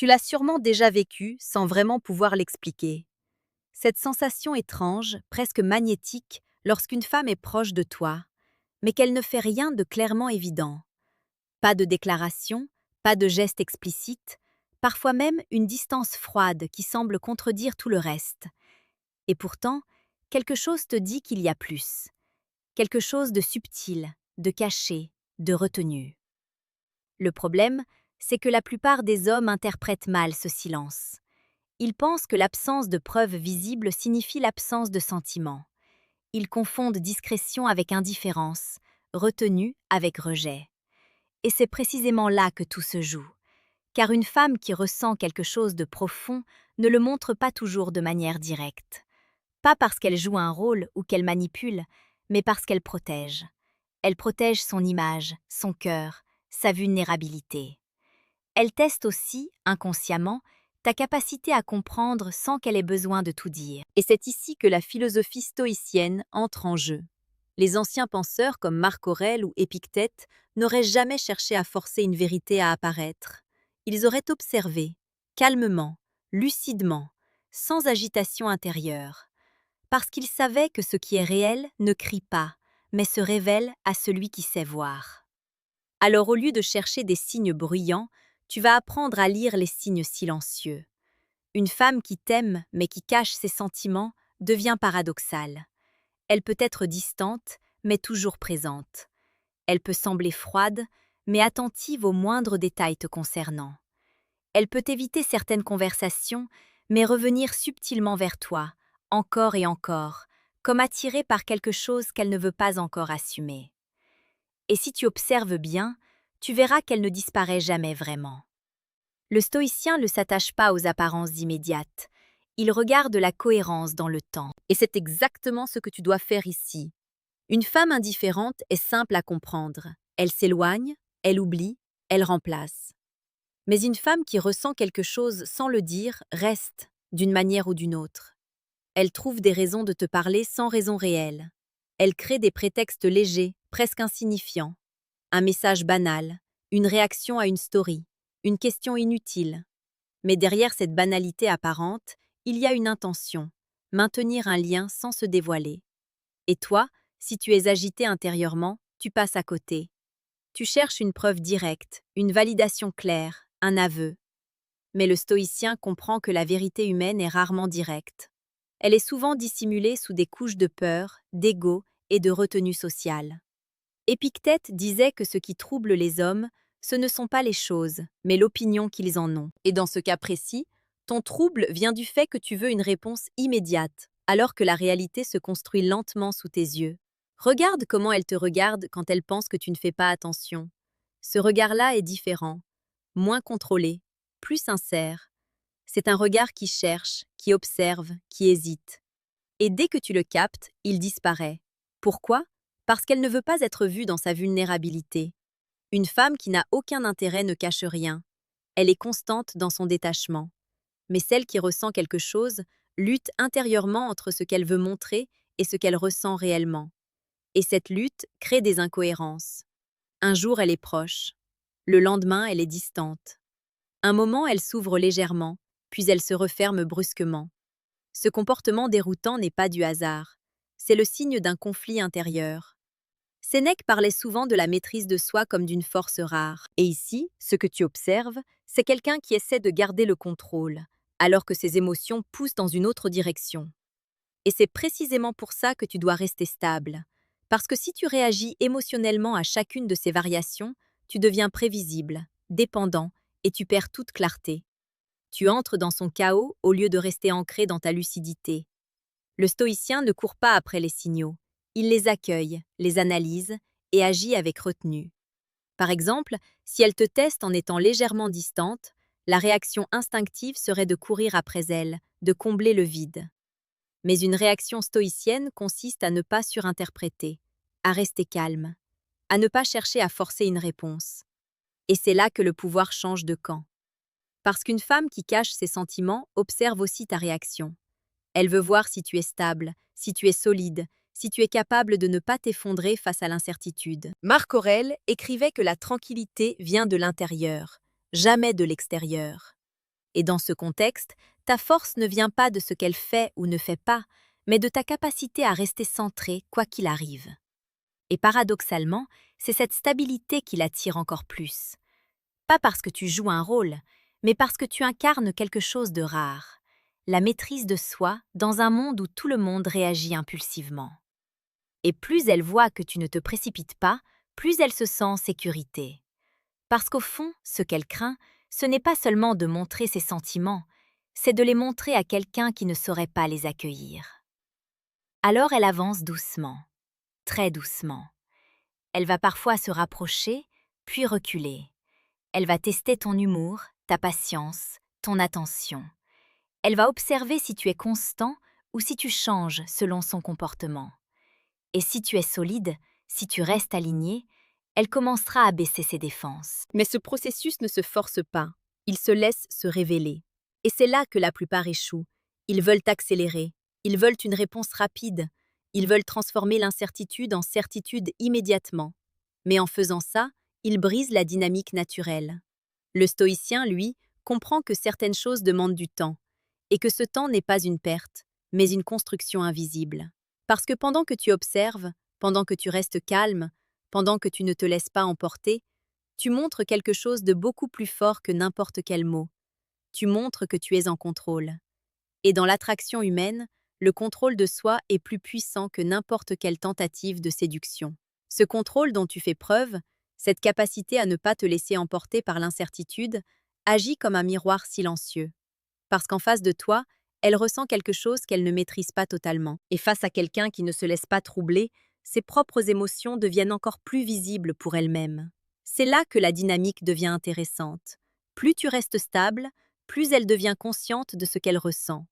Tu l'as sûrement déjà vécu sans vraiment pouvoir l'expliquer. Cette sensation étrange, presque magnétique, lorsqu'une femme est proche de toi, mais qu'elle ne fait rien de clairement évident. Pas de déclaration, pas de geste explicite, parfois même une distance froide qui semble contredire tout le reste. Et pourtant, quelque chose te dit qu'il y a plus. Quelque chose de subtil, de caché, de retenu. Le problème, c'est que la plupart des hommes interprètent mal ce silence. Ils pensent que l'absence de preuves visibles signifie l'absence de sentiments. Ils confondent discrétion avec indifférence, retenue avec rejet. Et c'est précisément là que tout se joue. Car une femme qui ressent quelque chose de profond ne le montre pas toujours de manière directe. Pas parce qu'elle joue un rôle ou qu'elle manipule, mais parce qu'elle protège. Elle protège son image, son cœur, sa vulnérabilité. Elle teste aussi, inconsciemment, ta capacité à comprendre sans qu'elle ait besoin de tout dire. Et c'est ici que la philosophie stoïcienne entre en jeu. Les anciens penseurs comme Marc Aurèle ou Épictète n'auraient jamais cherché à forcer une vérité à apparaître. Ils auraient observé, calmement, lucidement, sans agitation intérieure, parce qu'ils savaient que ce qui est réel ne crie pas, mais se révèle à celui qui sait voir. Alors au lieu de chercher des signes bruyants, tu vas apprendre à lire les signes silencieux. Une femme qui t'aime mais qui cache ses sentiments devient paradoxale. Elle peut être distante, mais toujours présente. Elle peut sembler froide, mais attentive aux moindres détails te concernant. Elle peut éviter certaines conversations, mais revenir subtilement vers toi, encore et encore, comme attirée par quelque chose qu'elle ne veut pas encore assumer. Et si tu observes bien, tu verras qu'elle ne disparaît jamais vraiment. Le stoïcien ne s'attache pas aux apparences immédiates. Il regarde la cohérence dans le temps. Et c'est exactement ce que tu dois faire ici. Une femme indifférente est simple à comprendre. Elle s'éloigne, elle oublie, elle remplace. Mais une femme qui ressent quelque chose sans le dire reste, d'une manière ou d'une autre. Elle trouve des raisons de te parler sans raison réelle. Elle crée des prétextes légers, presque insignifiants. Un message banal, une réaction à une story, une question inutile. Mais derrière cette banalité apparente, il y a une intention, maintenir un lien sans se dévoiler. Et toi, si tu es agité intérieurement, tu passes à côté. Tu cherches une preuve directe, une validation claire, un aveu. Mais le stoïcien comprend que la vérité humaine est rarement directe. Elle est souvent dissimulée sous des couches de peur, d'ego et de retenue sociale. Épictète disait que ce qui trouble les hommes, ce ne sont pas les choses, mais l'opinion qu'ils en ont. Et dans ce cas précis, ton trouble vient du fait que tu veux une réponse immédiate, alors que la réalité se construit lentement sous tes yeux. Regarde comment elle te regarde quand elle pense que tu ne fais pas attention. Ce regard-là est différent, moins contrôlé, plus sincère. C'est un regard qui cherche, qui observe, qui hésite. Et dès que tu le captes, il disparaît. Pourquoi? Parce qu'elle ne veut pas être vue dans sa vulnérabilité. Une femme qui n'a aucun intérêt ne cache rien. Elle est constante dans son détachement. Mais celle qui ressent quelque chose lutte intérieurement entre ce qu'elle veut montrer et ce qu'elle ressent réellement. Et cette lutte crée des incohérences. Un jour, elle est proche. Le lendemain, elle est distante. Un moment, elle s'ouvre légèrement, puis elle se referme brusquement. Ce comportement déroutant n'est pas du hasard. C'est le signe d'un conflit intérieur. Sénèque parlait souvent de la maîtrise de soi comme d'une force rare. Et ici, ce que tu observes, c'est quelqu'un qui essaie de garder le contrôle, alors que ses émotions poussent dans une autre direction. Et c'est précisément pour ça que tu dois rester stable. Parce que si tu réagis émotionnellement à chacune de ces variations, tu deviens prévisible, dépendant, et tu perds toute clarté. Tu entres dans son chaos au lieu de rester ancré dans ta lucidité. Le stoïcien ne court pas après les signaux. Il les accueille, les analyse et agit avec retenue. Par exemple, si elle te teste en étant légèrement distante, la réaction instinctive serait de courir après elle, de combler le vide. Mais une réaction stoïcienne consiste à ne pas surinterpréter, à rester calme, à ne pas chercher à forcer une réponse. Et c'est là que le pouvoir change de camp. Parce qu'une femme qui cache ses sentiments observe aussi ta réaction. Elle veut voir si tu es stable, si tu es solide, si tu es capable de ne pas t'effondrer face à l'incertitude. Marc Aurèle écrivait que la tranquillité vient de l'intérieur, jamais de l'extérieur. Et dans ce contexte, ta force ne vient pas de ce qu'elle fait ou ne fait pas, mais de ta capacité à rester centrée quoi qu'il arrive. Et paradoxalement, c'est cette stabilité qui l'attire encore plus. Pas parce que tu joues un rôle, mais parce que tu incarnes quelque chose de rare, la maîtrise de soi dans un monde où tout le monde réagit impulsivement. Et plus elle voit que tu ne te précipites pas, plus elle se sent en sécurité. Parce qu'au fond, ce qu'elle craint, ce n'est pas seulement de montrer ses sentiments, c'est de les montrer à quelqu'un qui ne saurait pas les accueillir. Alors elle avance doucement, très doucement. Elle va parfois se rapprocher, puis reculer. Elle va tester ton humour, ta patience, ton attention. Elle va observer si tu es constant ou si tu changes selon son comportement. Et si tu es solide, si tu restes aligné, elle commencera à baisser ses défenses. Mais ce processus ne se force pas, il se laisse se révéler. Et c'est là que la plupart échouent. Ils veulent accélérer, ils veulent une réponse rapide, ils veulent transformer l'incertitude en certitude immédiatement. Mais en faisant ça, ils brisent la dynamique naturelle. Le stoïcien, lui, comprend que certaines choses demandent du temps, et que ce temps n'est pas une perte, mais une construction invisible. Parce que pendant que tu observes, pendant que tu restes calme, pendant que tu ne te laisses pas emporter, tu montres quelque chose de beaucoup plus fort que n'importe quel mot. Tu montres que tu es en contrôle. Et dans l'attraction humaine, le contrôle de soi est plus puissant que n'importe quelle tentative de séduction. Ce contrôle dont tu fais preuve, cette capacité à ne pas te laisser emporter par l'incertitude, agit comme un miroir silencieux. Parce qu'en face de toi, elle ressent quelque chose qu'elle ne maîtrise pas totalement. Et face à quelqu'un qui ne se laisse pas troubler, ses propres émotions deviennent encore plus visibles pour elle-même. C'est là que la dynamique devient intéressante. Plus tu restes stable, plus elle devient consciente de ce qu'elle ressent.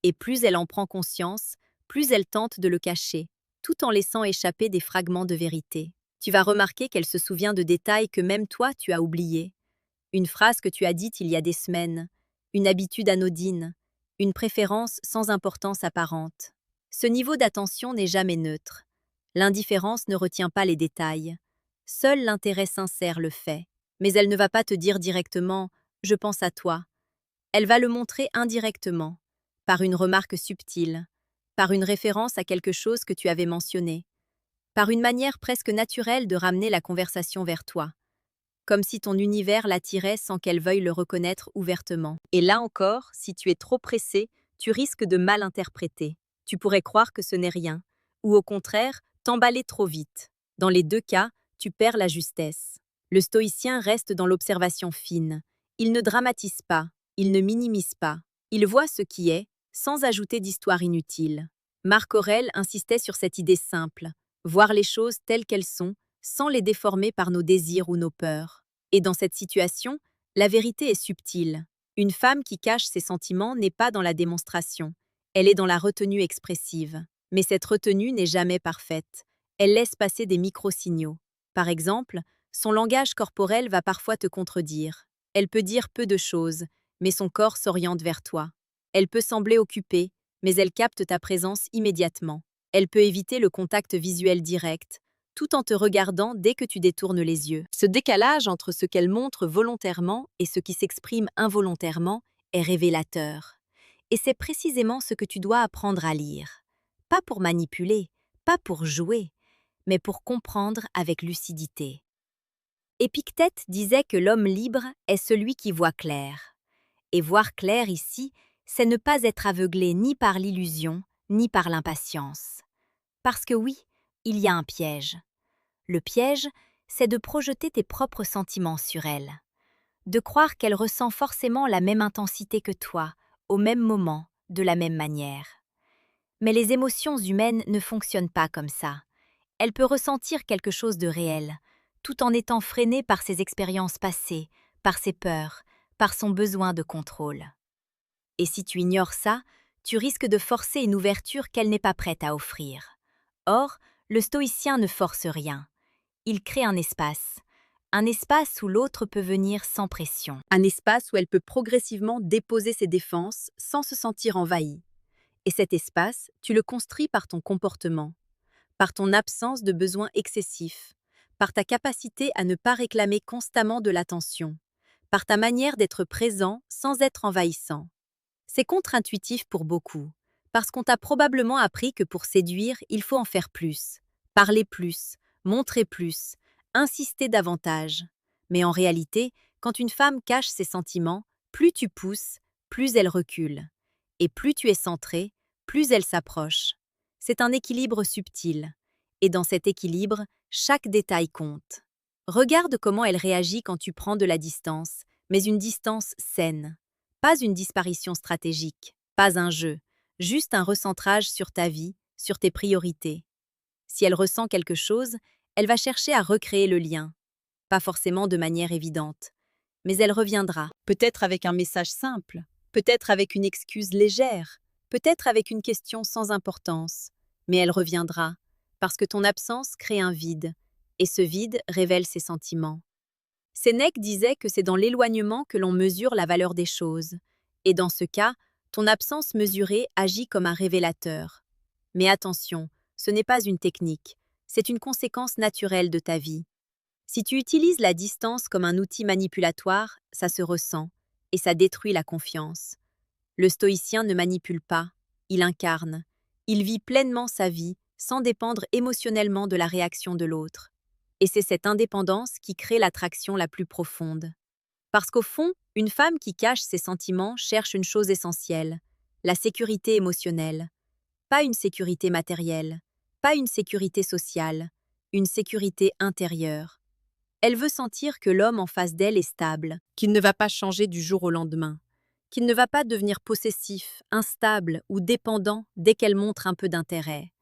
Et plus elle en prend conscience, plus elle tente de le cacher, tout en laissant échapper des fragments de vérité. Tu vas remarquer qu'elle se souvient de détails que même toi tu as oubliés. Une phrase que tu as dite il y a des semaines, une habitude anodine, une préférence sans importance apparente. Ce niveau d'attention n'est jamais neutre. L'indifférence ne retient pas les détails. Seul l'intérêt sincère le fait. Mais elle ne va pas te dire directement « je pense à toi ». Elle va le montrer indirectement, par une remarque subtile, par une référence à quelque chose que tu avais mentionné, par une manière presque naturelle de ramener la conversation vers toi, comme si ton univers l'attirait sans qu'elle veuille le reconnaître ouvertement. Et là encore, si tu es trop pressé, tu risques de mal interpréter. Tu pourrais croire que ce n'est rien, ou au contraire, t'emballer trop vite. Dans les deux cas, tu perds la justesse. Le stoïcien reste dans l'observation fine. Il ne dramatise pas, il ne minimise pas. Il voit ce qui est, sans ajouter d'histoire inutile. Marc Aurèle insistait sur cette idée simple, voir les choses telles qu'elles sont, sans les déformer par nos désirs ou nos peurs. Et dans cette situation, la vérité est subtile. Une femme qui cache ses sentiments n'est pas dans la démonstration, elle est dans la retenue expressive. Mais cette retenue n'est jamais parfaite. Elle laisse passer des micro-signaux. Par exemple, son langage corporel va parfois te contredire. Elle peut dire peu de choses, mais son corps s'oriente vers toi. Elle peut sembler occupée, mais elle capte ta présence immédiatement. Elle peut éviter le contact visuel direct, tout en te regardant dès que tu détournes les yeux. Ce décalage entre ce qu'elle montre volontairement et ce qui s'exprime involontairement est révélateur. Et c'est précisément ce que tu dois apprendre à lire. Pas pour manipuler, pas pour jouer, mais pour comprendre avec lucidité. Épictète disait que l'homme libre est celui qui voit clair. Et voir clair ici, c'est ne pas être aveuglé ni par l'illusion, ni par l'impatience. Parce que oui, il y a un piège. Le piège, c'est de projeter tes propres sentiments sur elle, de croire qu'elle ressent forcément la même intensité que toi, au même moment, de la même manière. Mais les émotions humaines ne fonctionnent pas comme ça. Elle peut ressentir quelque chose de réel, tout en étant freinée par ses expériences passées, par ses peurs, par son besoin de contrôle. Et si tu ignores ça, tu risques de forcer une ouverture qu'elle n'est pas prête à offrir. Or, le stoïcien ne force rien. Il crée un espace où l'autre peut venir sans pression. Un espace où elle peut progressivement déposer ses défenses sans se sentir envahie. Et cet espace, tu le construis par ton comportement, par ton absence de besoin excessif, par ta capacité à ne pas réclamer constamment de l'attention, par ta manière d'être présent sans être envahissant. C'est contre-intuitif pour beaucoup, parce qu'on t'a probablement appris que pour séduire, il faut en faire plus, parler plus, montrer plus, insister davantage. Mais en réalité, quand une femme cache ses sentiments, plus tu pousses, plus elle recule. Et plus tu es centré, plus elle s'approche. C'est un équilibre subtil. Et dans cet équilibre, chaque détail compte. Regarde comment elle réagit quand tu prends de la distance, mais une distance saine. Pas une disparition stratégique, pas un jeu, juste un recentrage sur ta vie, sur tes priorités. Si elle ressent quelque chose, elle va chercher à recréer le lien, pas forcément de manière évidente. Mais elle reviendra, peut-être avec un message simple, peut-être avec une excuse légère, peut-être avec une question sans importance. Mais elle reviendra, parce que ton absence crée un vide, et ce vide révèle ses sentiments. Sénèque disait que c'est dans l'éloignement que l'on mesure la valeur des choses, et dans ce cas, ton absence mesurée agit comme un révélateur. Mais attention, ce n'est pas une technique, c'est une conséquence naturelle de ta vie. Si tu utilises la distance comme un outil manipulatoire, ça se ressent, et ça détruit la confiance. Le stoïcien ne manipule pas, il incarne. Il vit pleinement sa vie, sans dépendre émotionnellement de la réaction de l'autre. Et c'est cette indépendance qui crée l'attraction la plus profonde. Parce qu'au fond, une femme qui cache ses sentiments cherche une chose essentielle, la sécurité émotionnelle. Pas une sécurité matérielle, pas une sécurité sociale, une sécurité intérieure. Elle veut sentir que l'homme en face d'elle est stable, qu'il ne va pas changer du jour au lendemain, qu'il ne va pas devenir possessif, instable ou dépendant dès qu'elle montre un peu d'intérêt.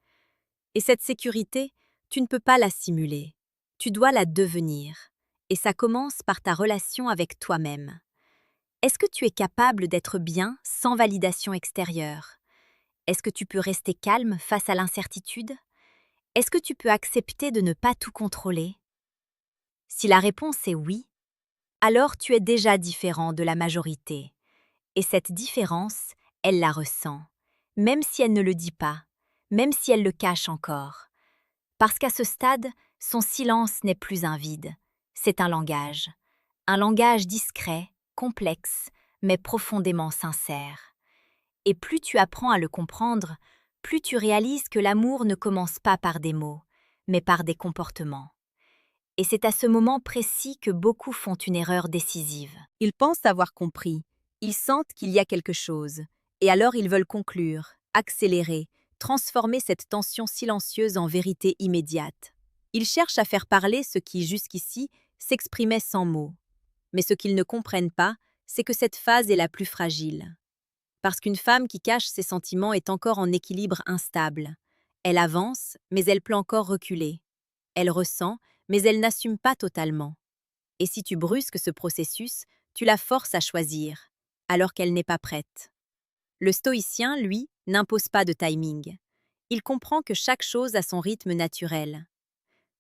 Et cette sécurité, tu ne peux pas la simuler. Tu dois la devenir. Et ça commence par ta relation avec toi-même. Est-ce que tu es capable d'être bien sans validation extérieure? Est-ce que tu peux rester calme face à l'incertitude? Est-ce que tu peux accepter de ne pas tout contrôler? Si la réponse est oui, alors tu es déjà différent de la majorité. Et cette différence, elle la ressent, même si elle ne le dit pas, même si elle le cache encore. Parce qu'à ce stade, son silence n'est plus un vide, c'est un langage discret, complexe, mais profondément sincère. Et plus tu apprends à le comprendre, plus tu réalises que l'amour ne commence pas par des mots, mais par des comportements. Et c'est à ce moment précis que beaucoup font une erreur décisive. Ils pensent avoir compris, ils sentent qu'il y a quelque chose, et alors ils veulent conclure, accélérer, transformer cette tension silencieuse en vérité immédiate. Ils cherchent à faire parler ce qui, jusqu'ici, s'exprimait sans mots. Mais ce qu'ils ne comprennent pas, c'est que cette phase est la plus fragile. Parce qu'une femme qui cache ses sentiments est encore en équilibre instable. Elle avance, mais elle peut encore reculer. Elle ressent, mais elle n'assume pas totalement. Et si tu brusques ce processus, tu la forces à choisir, alors qu'elle n'est pas prête. Le stoïcien, lui, n'impose pas de timing. Il comprend que chaque chose a son rythme naturel.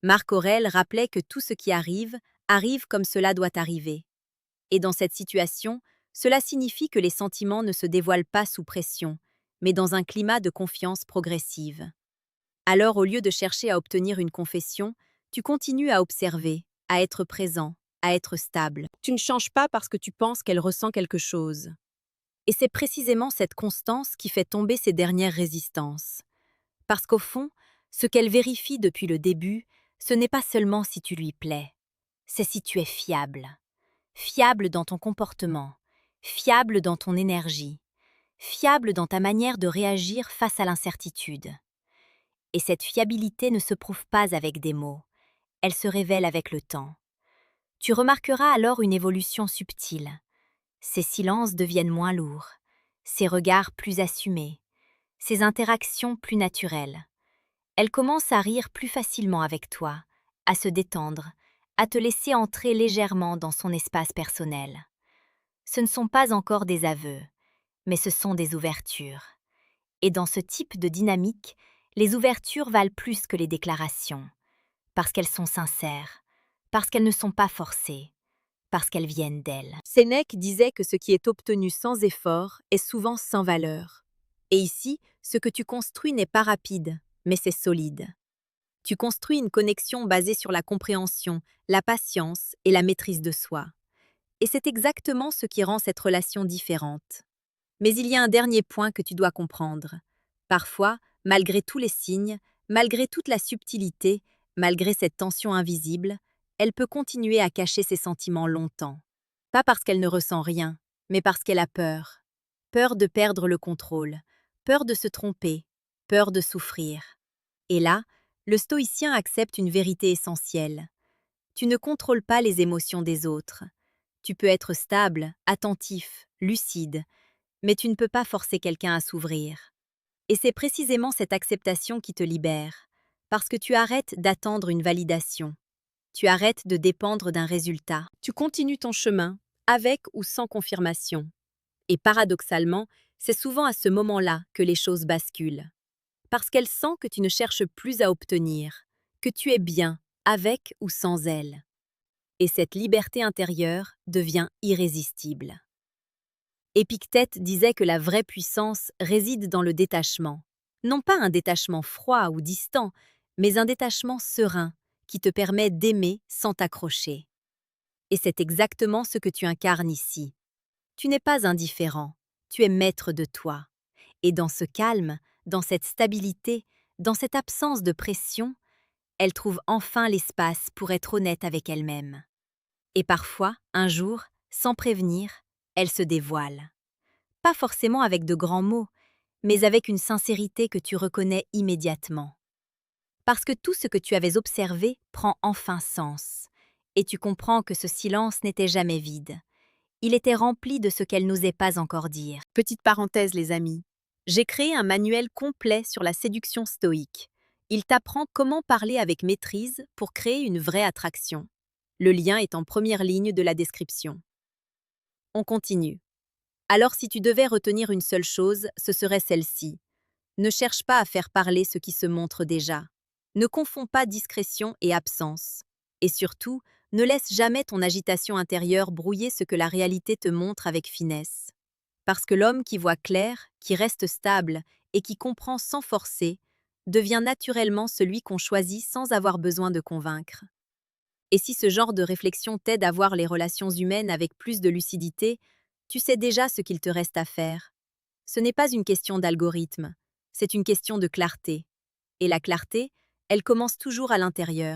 Marc Aurèle rappelait que tout ce qui arrive, arrive comme cela doit arriver. Et dans cette situation, cela signifie que les sentiments ne se dévoilent pas sous pression, mais dans un climat de confiance progressive. Alors, au lieu de chercher à obtenir une confession, tu continues à observer, à être présent, à être stable. Tu ne changes pas parce que tu penses qu'elle ressent quelque chose. Et c'est précisément cette constance qui fait tomber ces dernières résistances. Parce qu'au fond, ce qu'elle vérifie depuis le début, ce n'est pas seulement si tu lui plais, c'est si tu es fiable. Fiable dans ton comportement, fiable dans ton énergie, fiable dans ta manière de réagir face à l'incertitude. Et cette fiabilité ne se prouve pas avec des mots, elle se révèle avec le temps. Tu remarqueras alors une évolution subtile. Ses silences deviennent moins lourds, ses regards plus assumés, ses interactions plus naturelles. Elle commence à rire plus facilement avec toi, à se détendre, à te laisser entrer légèrement dans son espace personnel. Ce ne sont pas encore des aveux, mais ce sont des ouvertures. Et dans ce type de dynamique, les ouvertures valent plus que les déclarations, parce qu'elles sont sincères, parce qu'elles ne sont pas forcées, parce qu'elles viennent d'elle. Sénèque disait que ce qui est obtenu sans effort est souvent sans valeur. Et ici, ce que tu construis n'est pas rapide, mais c'est solide. Tu construis une connexion basée sur la compréhension, la patience et la maîtrise de soi. Et c'est exactement ce qui rend cette relation différente. Mais il y a un dernier point que tu dois comprendre. Parfois, malgré tous les signes, malgré toute la subtilité, malgré cette tension invisible, elle peut continuer à cacher ses sentiments longtemps. Pas parce qu'elle ne ressent rien, mais parce qu'elle a peur. Peur de perdre le contrôle, peur de se tromper, peur de souffrir. Et là, le stoïcien accepte une vérité essentielle. Tu ne contrôles pas les émotions des autres. Tu peux être stable, attentif, lucide, mais tu ne peux pas forcer quelqu'un à s'ouvrir. Et c'est précisément cette acceptation qui te libère, parce que tu arrêtes d'attendre une validation. Tu arrêtes de dépendre d'un résultat. Tu continues ton chemin, avec ou sans confirmation. Et paradoxalement, c'est souvent à ce moment-là que les choses basculent. Parce qu'elle sent que tu ne cherches plus à obtenir, que tu es bien, avec ou sans elle. Et cette liberté intérieure devient irrésistible. Épictète disait que la vraie puissance réside dans le détachement. Non pas un détachement froid ou distant, mais un détachement serein qui te permet d'aimer sans t'accrocher. Et c'est exactement ce que tu incarnes ici. Tu n'es pas indifférent, tu es maître de toi. Et dans ce calme, dans cette stabilité, dans cette absence de pression, elle trouve enfin l'espace pour être honnête avec elle-même. Et parfois, un jour, sans prévenir, elle se dévoile. Pas forcément avec de grands mots, mais avec une sincérité que tu reconnais immédiatement. Parce que tout ce que tu avais observé prend enfin sens, et tu comprends que ce silence n'était jamais vide. Il était rempli de ce qu'elle n'osait pas encore dire. Petite parenthèse, les amis. J'ai créé un manuel complet sur la séduction stoïque. Il t'apprend comment parler avec maîtrise pour créer une vraie attraction. Le lien est en première ligne de la description. On continue. Alors si tu devais retenir une seule chose, ce serait celle-ci. Ne cherche pas à faire parler ce qui se montre déjà. Ne confonds pas discrétion et absence. Et surtout, ne laisse jamais ton agitation intérieure brouiller ce que la réalité te montre avec finesse. Parce que l'homme qui voit clair, qui reste stable et qui comprend sans forcer, devient naturellement celui qu'on choisit sans avoir besoin de convaincre. Et si ce genre de réflexion t'aide à voir les relations humaines avec plus de lucidité, tu sais déjà ce qu'il te reste à faire. Ce n'est pas une question d'algorithme, c'est une question de clarté. Et la clarté, elle commence toujours à l'intérieur.